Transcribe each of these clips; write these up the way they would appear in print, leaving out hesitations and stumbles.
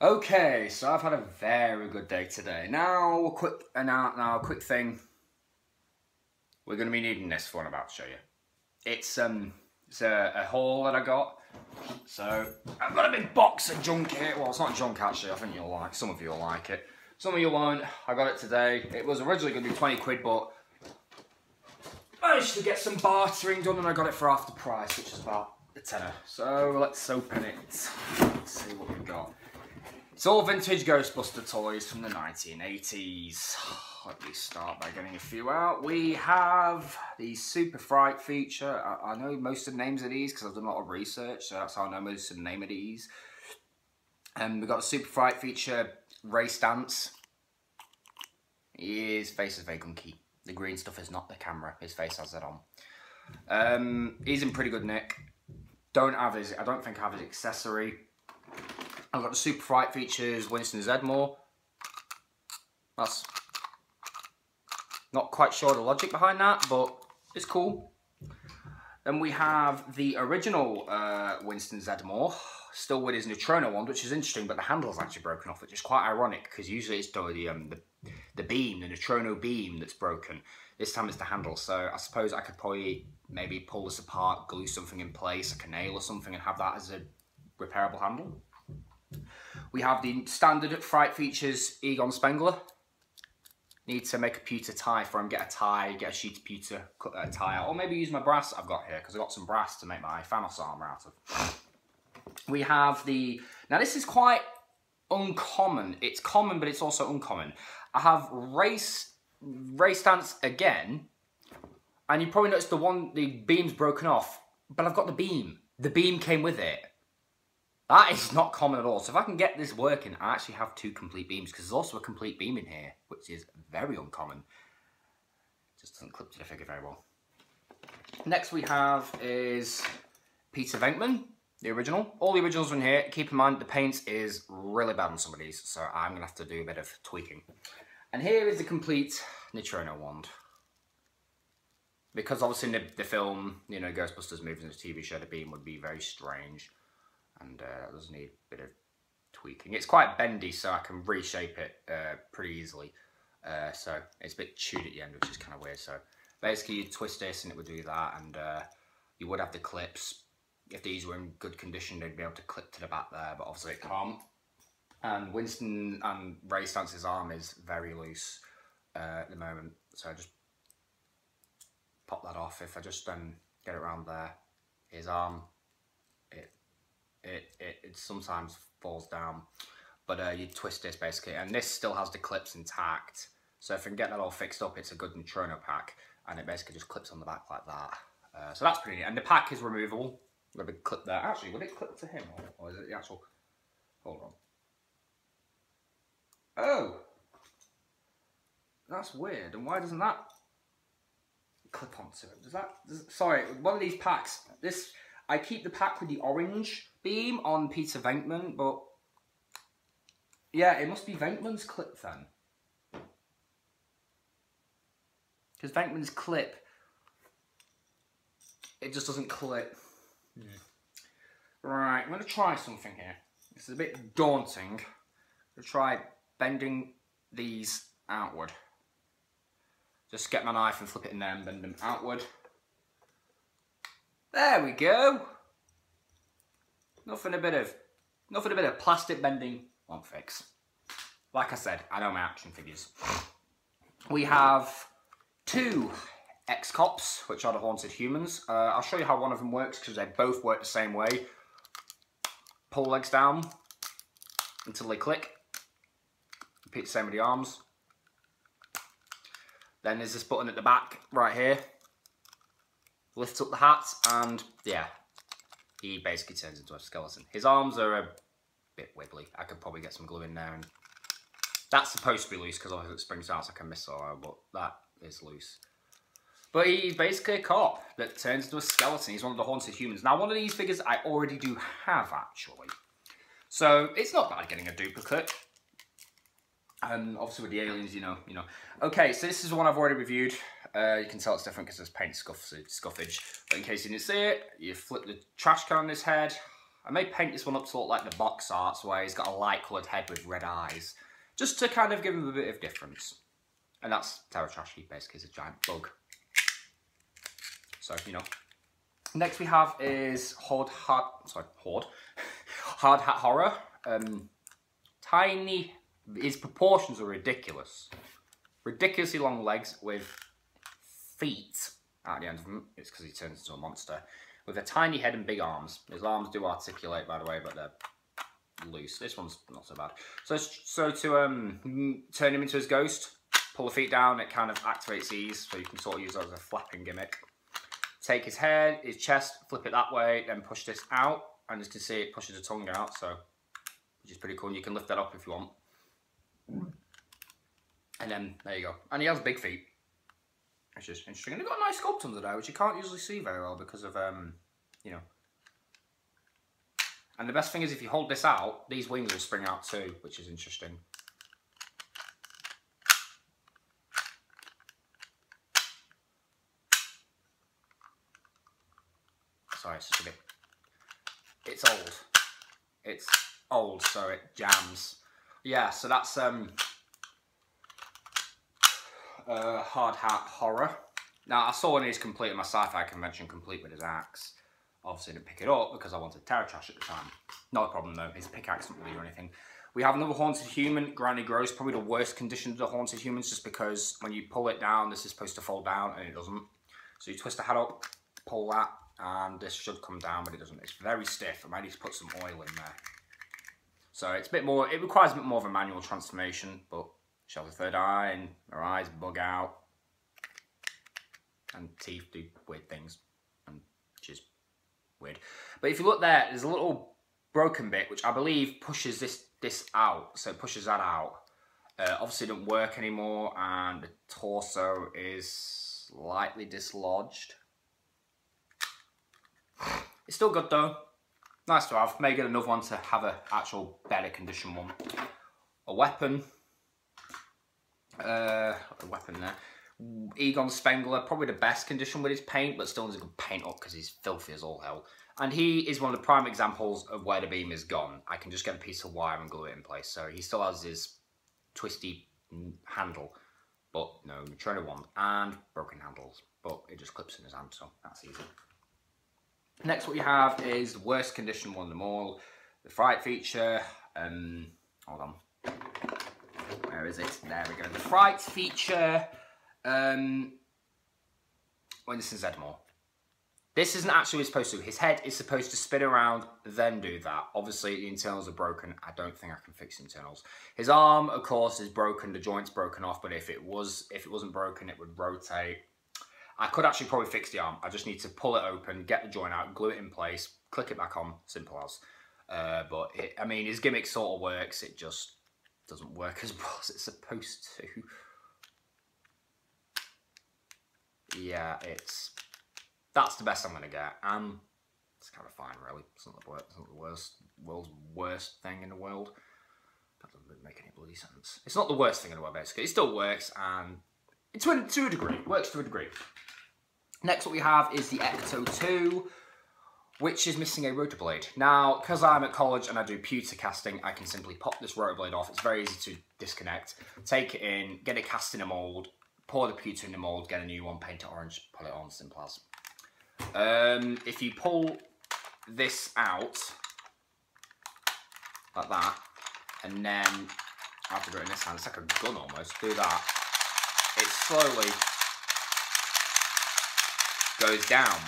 Okay, so I've had a very good day today. Now, a quick thing. We're going to be needing this for what I'm about to show you. It's a haul that I got. So I've got a big box of junk here. Well, it's not junk actually. I think some of you will like it. Some of you won't. I got it today. It was originally going to be 20 quid, but managed to get some bartering done, and I got it for half the price, which is about a tenner. So let's open it. Let's see what we've got. It's all vintage Ghostbuster toys from the 1980s. Let me start by getting a few out. We have the Super Fright feature. I know most of the names of these because I've done a lot of research, so that's how I know most of the name of these. And we've got the Super Fright feature race dance. His face is very gunky. The green stuff is not the camera. His face has that on. He's in pretty good nick. I don't think I have his accessory. I've got the Super Fright features Winston Zedmore. That's not quite sure the logic behind that, but it's cool. Then we have the original Winston Zedmore, still with his Neutrino wand, which is interesting, but the handle's actually broken off, which is quite ironic because usually it's the beam, the Neutrino beam that's broken. This time it's the handle, so I suppose I could probably maybe pull this apart, glue something in place, like a nail or something, and have that as a repairable handle. We have the standard Fright features Egon Spengler. Need to make a pewter tie for him, get a tie, get a sheet of pewter, cut that tie out, or maybe use my brass I've got here, because I've got some brass to make my Thanos armor out of. We have now this is quite uncommon. It's common, but it's also uncommon. I have race dance again, and you probably noticed the beam's broken off, but I've got the beam. The beam came with it. That is not common at all. So if I can get this working, I actually have two complete beams, because there's also a complete beam in here, which is very uncommon. It just doesn't clip to the figure very well. Next we have is Peter Venkman, the original. All the originals are in here. Keep in mind the paint is really bad on some of these, so I'm going to have to do a bit of tweaking. And here is the complete Neutrino wand. Because obviously in the film, you know, Ghostbusters movies and the TV show, the beam would be very strange. And that does need a bit of tweaking. It's quite bendy, so I can reshape it pretty easily. So it's a bit chewed at the end, which is kind of weird. So basically you twist this and it would do that, and you would have the clips. If these were in good condition, they'd be able to clip to the back there, but obviously it can't. And Winston and Ray Stance's arm is very loose at the moment, so I just pop that off. If I just get it around there, his arm, it sometimes falls down, but you twist this basically, and this still has the clips intact. So if I can get that all fixed up, it's a good Neutrino pack, and it basically just clips on the back like that. So that's pretty neat, and the pack is removable. Got a big clip there. Actually, would it clip to him, or is it the actual? Hold on. Oh, that's weird. And why doesn't that clip onto it? Sorry, one of these packs. I keep the pack with the orange beam on Peter Venkman, but yeah, it must be Venkman's clip then. Because Venkman's clip, it just doesn't clip. Right, I'm going to try something here. This is a bit daunting. I'm going to try bending these outward. Just get my knife and flip it in there and bend them outward. There we go. Nothing a bit of plastic bending won't fix. Like I said, I know my action figures. We have two X-Cops, which are the Haunted Humans. I'll show you how one of them works, because they both work the same way. Pull legs down until they click. Repeat the same with the arms. Then there's this button at the back, right here. Lifts up the hat, and yeah, he basically turns into a skeleton. His arms are a bit wibbly. I could probably get some glue in there, and that's supposed to be loose, because obviously it springs out like a missile, but that is loose. But he's basically a cop that turns into a skeleton. He's one of the Haunted Humans. Now, one of these figures I already do have, actually. So, it's not bad getting a duplicate. And obviously with the aliens, you know. Okay, so this is one I've already reviewed. You can tell it's different because there's paint scuffage. But in case you didn't see it, you flip the trash can on his head. I may paint this one up to look like the box arts, where he's got a light coloured head with red eyes, just to kind of give him a bit of difference. And that's Terror Trashy, basically, is a giant bug. So, you know. Next we have is Hard Hat Horror. Tiny, his proportions are ridiculous. Ridiculously long legs with feet at the end of them. It's because he turns into a monster. With a tiny head and big arms. His arms do articulate, by the way, but they're loose. This one's not so bad. So to turn him into his ghost, pull the feet down, it kind of activates these, so you can sort of use that as a flapping gimmick. Take his head, his chest, flip it that way, then push this out, and as you can see, it pushes the tongue out, so, which is pretty cool. You can lift that up if you want. And then, there you go. And he has big feet, which is interesting. And they've got a nice sculpt under there, which you can't usually see very well because of, you know. And the best thing is if you hold this out, these wings will spring out too, which is interesting. Sorry, it's just a bit... It's old. It's old, so it jams. Yeah, so that's Hard Hat Horror. Now, I saw one of these complete at my sci-fi convention, complete with his axe. Obviously, didn't pick it up because I wanted Terror Trash at the time. Not a problem though, his pickaxe didn't really do anything. We have another Haunted Human, Granny Gross, probably the worst condition of the Haunted Humans, just because when you pull it down, this is supposed to fall down and it doesn't. So you twist the head up, pull that, and this should come down, but it doesn't. It's very stiff. I might need to put some oil in there. So it's a bit more, it requires a bit more of a manual transformation, but she has a third eye and her eyes bug out. And teeth do weird things, and which is weird. But if you look there, there's a little broken bit, which I believe pushes this out. So it pushes that out. Obviously it doesn't work anymore, and the torso is slightly dislodged. It's still good though. Nice to have. May get another one to have an actual better condition one. A weapon. A weapon there. Egon Spengler, probably the best condition with his paint, but still needs a good paint up because he's filthy as all hell. And he is one of the prime examples of where the beam is gone. I can just get a piece of wire and glue it in place. So he still has his twisty handle, but no neutrino wand and broken handles. But it just clips in his hand, so that's easy. Next, what we have is the worst condition one of them all, the fright feature. Hold on, where is it? There we go. The fright feature. When this is Zedmore. This isn't actually what he's supposed to do. His head is supposed to spin around, then do that. Obviously, the internals are broken. I don't think I can fix the internals. His arm, of course, is broken. The joint's broken off, but if it wasn't broken, it would rotate. I could actually probably fix the arm. I just need to pull it open, get the joint out, glue it in place, click it back on. Simple as. But I mean, his gimmick sort of works. It just doesn't work as well as it's supposed to. Yeah, that's the best I'm gonna get, and it's kind of fine, really. It's not the world's worst thing in the world. That doesn't make any bloody sense. It's not the worst thing in the world, basically. It still works, and it's to a degree. Works to a degree. Next, what we have is the Ecto 2, which is missing a rotor blade. Now, because I'm at college and I do pewter casting, I can simply pop this rotor blade off. It's very easy to disconnect. Take it in, get it cast in a mould, pour the pewter in the mould, get a new one, paint it orange, put it on, simple as. If you pull this out, like that, and then, I have to do it in this hand, it's like a gun almost, do that, it slowly goes down.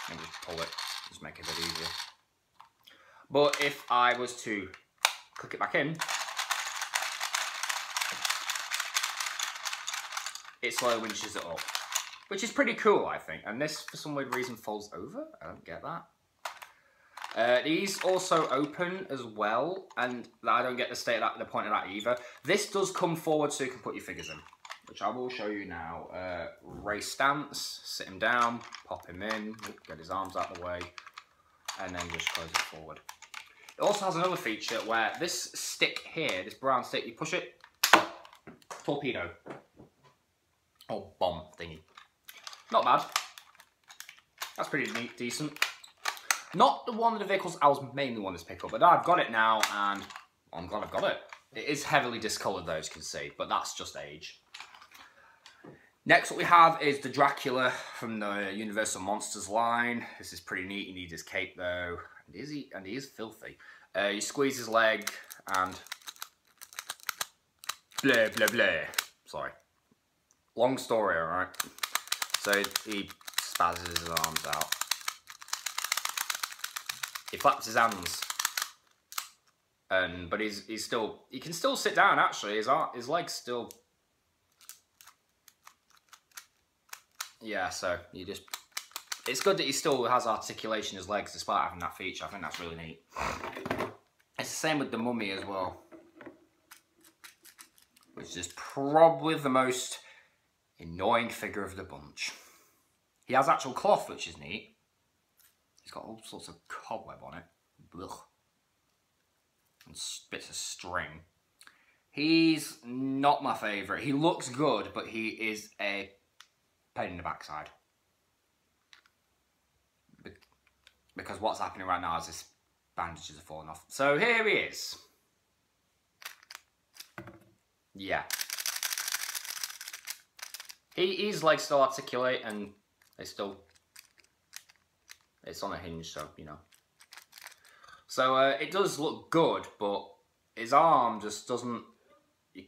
Let me pull it, just make it a bit easier. But if I was to click it back in, it slowly winches it up, which is pretty cool, I think. And this, for some weird reason, folds over. I don't get that. These also open as well, and I don't get the point of that either. This does come forward so you can put your figures in, which I will show you now. Race stance, sit him down, pop him in, get his arms out of the way, and then just close it forward. It also has another feature where this stick here, this brown stick, you push it, torpedo. Oh, bomb thingy. Not bad. That's pretty neat, decent. Not the one of the vehicles I was mainly wanting to pick up, but I've got it now, and I'm glad I've got it. It is heavily discoloured, though, as you can see, but that's just age. Next, what we have is the Dracula from the Universal Monsters line. This is pretty neat. He needs his cape, though, and he is filthy. You squeeze his leg, and blah, blah, blah. Sorry. Long story, alright? So he spazzes his arms out. He flaps his hands. But he's still, he can still sit down, actually. His leg's still... Yeah, so you just... It's good that he still has articulation in his legs despite having that feature. I think that's really neat. It's the same with the Mummy as well. Which is probably the most annoying figure of the bunch. He has actual cloth, which is neat. He's got all sorts of cobweb on it. Ugh. And bits of string. He's not my favourite. He looks good, but he is a pain in the backside. Because what's happening right now is his bandages are falling off. So here he is. Yeah. His legs still articulate and they still... It's on a hinge, so, you know. So it does look good, but his arm just doesn't... You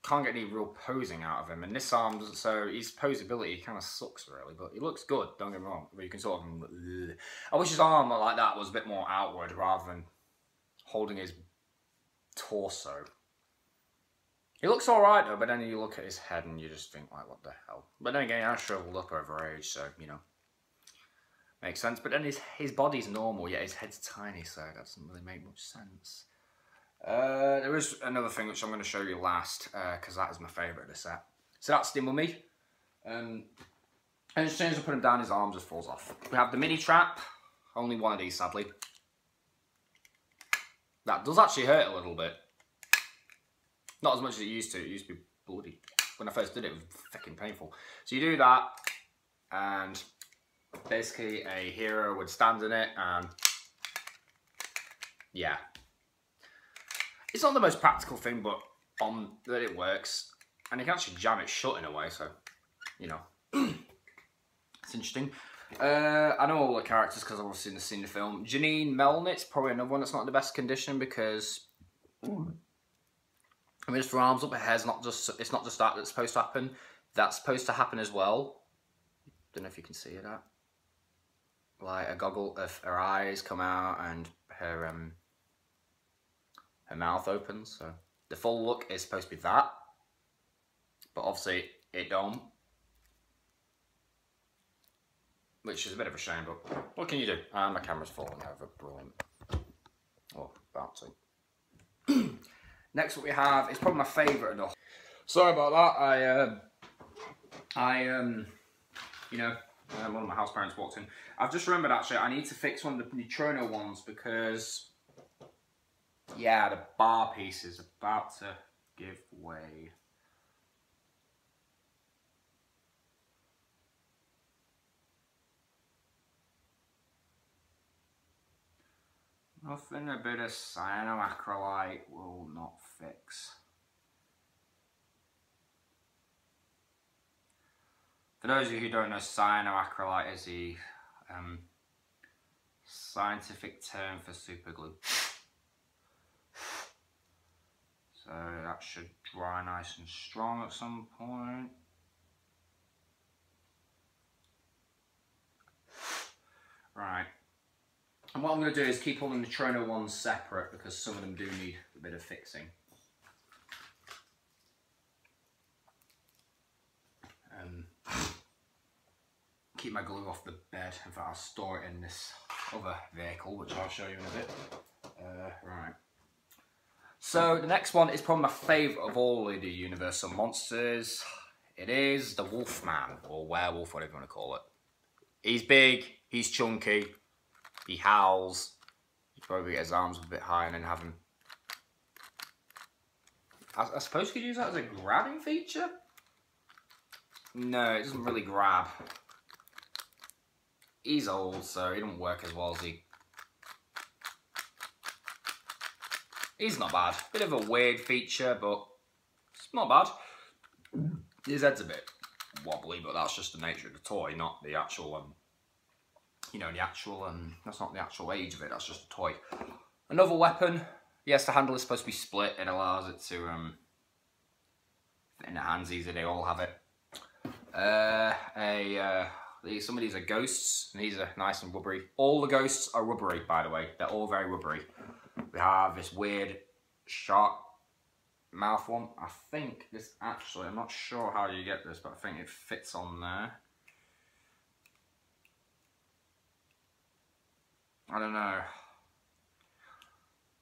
can't get any real posing out of him. And this arm doesn't... So his posability kind of sucks, really. But he looks good, don't get me wrong. But you can sort of... I wish his arm like that was a bit more outward rather than holding his torso. He looks alright though, but then you look at his head and you just think, like, what the hell? But then again, he has shriveled up over age, so, you know. Makes sense. But then his body's normal, yet his head's tiny, so that doesn't really make much sense. There is another thing which I'm going to show you last, because that is my favourite of the set. So that's the Mummy. And as soon as I put him down, his arm just falls off. We have the mini trap. Only one of these, sadly. That does actually hurt a little bit. Not as much as it used to. It used to be bloody. When I first did it, it was fucking painful. So you do that, and basically a hero would stand in it, and yeah. It's not the most practical thing, but that it works. And you can actually jam it shut in a way, so, you know. It's interesting. I know all the characters because I've obviously seen the film. Janine Melnit's probably another one that's not in the best condition because... I mean, just her arms up, her hair's not just, it's not just that that's supposed to happen. That's supposed to happen as well. Don't know if you can see that. Like a goggle of her eyes come out and her mouth opens. So the full look is supposed to be that, but obviously it don't. Which is a bit of a shame, but what can you do? My camera's falling over. Brilliant. Oh, about to. Next, what we have is probably my favourite enough. Sorry about that. You know, one of my house parents walked in. I've just remembered actually I need to fix one of the Neutrino ones because, yeah, the bar piece is about to give way. Nothing a bit of cyanoacrylate will not fix. For those of you who don't know, cyanoacrylate is the scientific term for superglue. So that should dry nice and strong at some point. Right. And what I'm going to do is keep all the Neutrino ones separate because some of them do need a bit of fixing. Keep my glue off the bed. In fact, I'll store it in this other vehicle, which I'll show you in a bit. Right. So the next one is probably my favourite of all of the Universal monsters. It is the Wolfman, or werewolf, whatever you want to call it. He's big, he's chunky, he howls. You probably get his arms a bit high and then have him... I suppose you could use that as a grabbing feature? No, it doesn't really grab. He's old, so he doesn't work as well as he He's not bad. Bit of a weird feature, but it's not bad. His head's a bit wobbly, but that's just the nature of the toy, not the actual, you know, the actual, that's not the actual age of it, that's just a toy. Another weapon. Yes, the handle is supposed to be split. It allows it to, fit in the hands easy. They all have it. Some of these are ghosts, and these are nice and rubbery. All the ghosts are rubbery, by the way. They're all very rubbery. We have this weird shark mouth one. I think this actually, I'm not sure how you get this, but I think it fits on there. I don't know.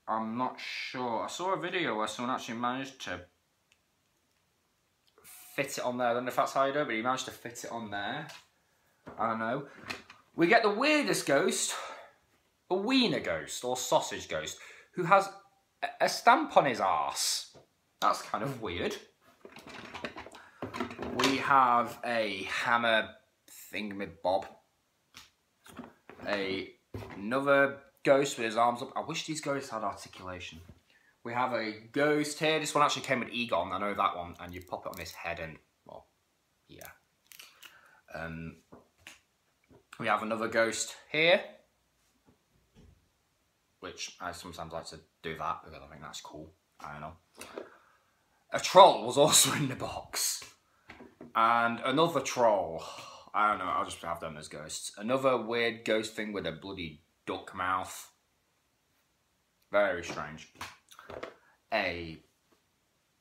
I'm not sure. I saw a video where someone actually managed to fit it on there. I don't know if that's how you do it, but he managed to fit it on there. I don't know. We get the weirdest ghost, a wiener ghost or sausage ghost, who has a stamp on his arse. That's kind of weird. We have a hammer thingamabob. Another ghost with his arms up. I wish these ghosts had articulation. We have a ghost here. This one actually came with Egon. I know that one. And you pop it on his head and, well, yeah. We have another ghost here, which I sometimes like to do that because I think that's cool. I don't know. A troll was also in the box. And another troll. I don't know, I'll just have them as ghosts. Another weird ghost thing with a bloody duck mouth. Very strange. A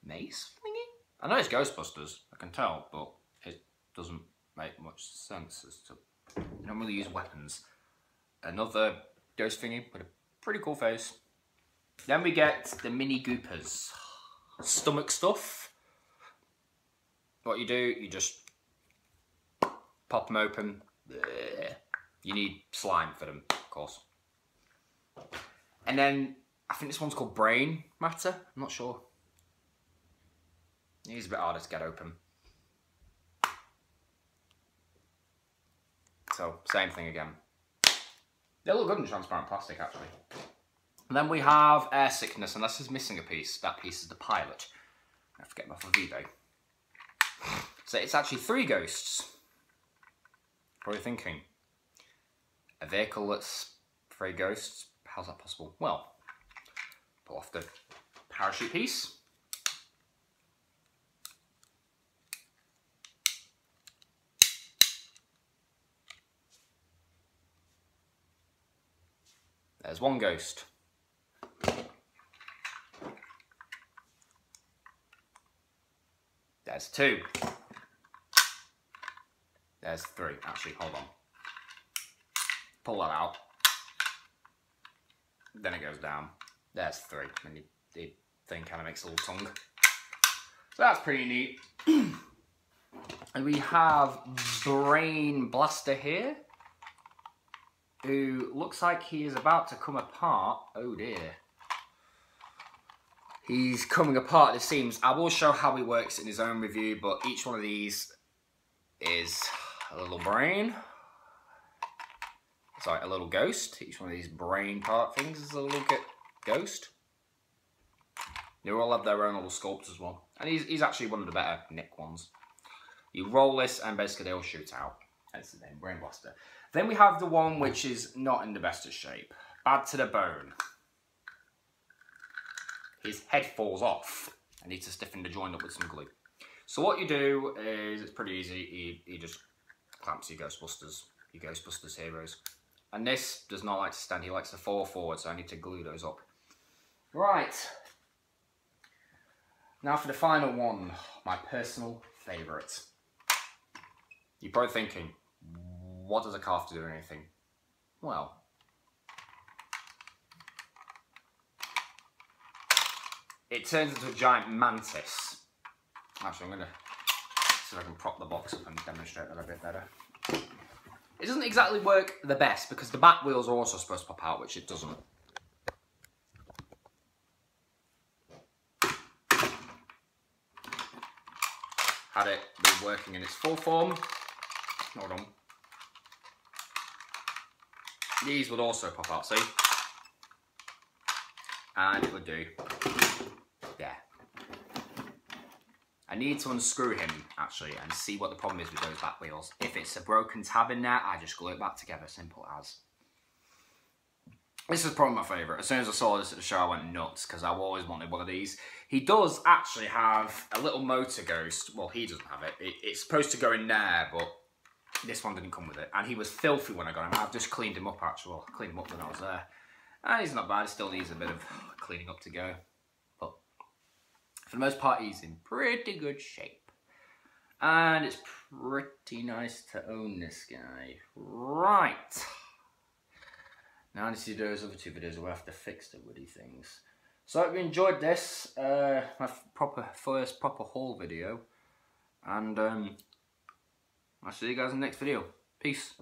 mace thingy? I know it's Ghostbusters, I can tell, but it doesn't make much sense as to... You don't really use weapons. Another ghost thingy with a pretty cool face. Then we get the mini goopers. Stomach stuff. What you do, you just pop them open. You need slime for them, of course. And then, I think this one's called brain matter. I'm not sure. It's a bit harder to get open. So, same thing again. They look good in transparent plastic, actually. And then we have air sickness, and this is missing a piece. That piece is the pilot. I have to get them off of eBay. So it's actually 3 ghosts. Probably thinking, a vehicle that's 3 ghosts? How's that possible? Well, pull off the parachute piece. There's 1 ghost. There's 2. There's 3. Actually, hold on. Pull that out. Then it goes down. There's 3. And the thing kind of makes a little tongue. So that's pretty neat. And we have Brain Blaster here, who looks like he is about to come apart. Oh dear. He's coming apart, it seems. I will show how he works in his own review, but each one of these is a little brain. Sorry, a little ghost. Each one of these brain part things is a little ghost. They all have their own little sculpts as well. And he's actually one of the better Nick ones. You roll this and basically they all shoot out. That's the name, Brain Blaster. Then we have the one which is not in the best of shape. Bad to the bone. His head falls off. I need to stiffen the joint up with some glue. So what you do is, it's pretty easy. You just clamps your Ghostbusters heroes. And this does not like to stand, he likes to fall forward, so I need to glue those up. Right. Now for the final one, my personal favourite. You're probably thinking, what does a car have to do with anything? Well, it turns into a giant mantis. Actually, I'm going to see if I can prop the box up and demonstrate that a bit better. It doesn't exactly work the best because the back wheels are also supposed to pop out, which it doesn't. Had it be working in its full form. Hold on. These would also pop out, see? and it would do there. I need to unscrew him, actually, and see what the problem is with those back wheels. If it's a broken tab in there, I just glue it back together, simple as. This is probably my favourite. As soon as I saw this at the show, I went nuts, because I've always wanted one of these. He does actually have a little motor ghost. Well, he doesn't have it. It's supposed to go in there, but this one didn't come with it. And he was filthy when I got him. I've just cleaned him up, actually. Well, I cleaned him up when I was there. And he's not bad. He still needs a bit of cleaning up to go. But for the most part, he's in pretty good shape. And it's pretty nice to own this guy. Right. Now I need to do those other 2 videos where I have to fix the Woody things. So I hope you enjoyed this, my first proper haul video. And I'll see you guys in the next video. Peace.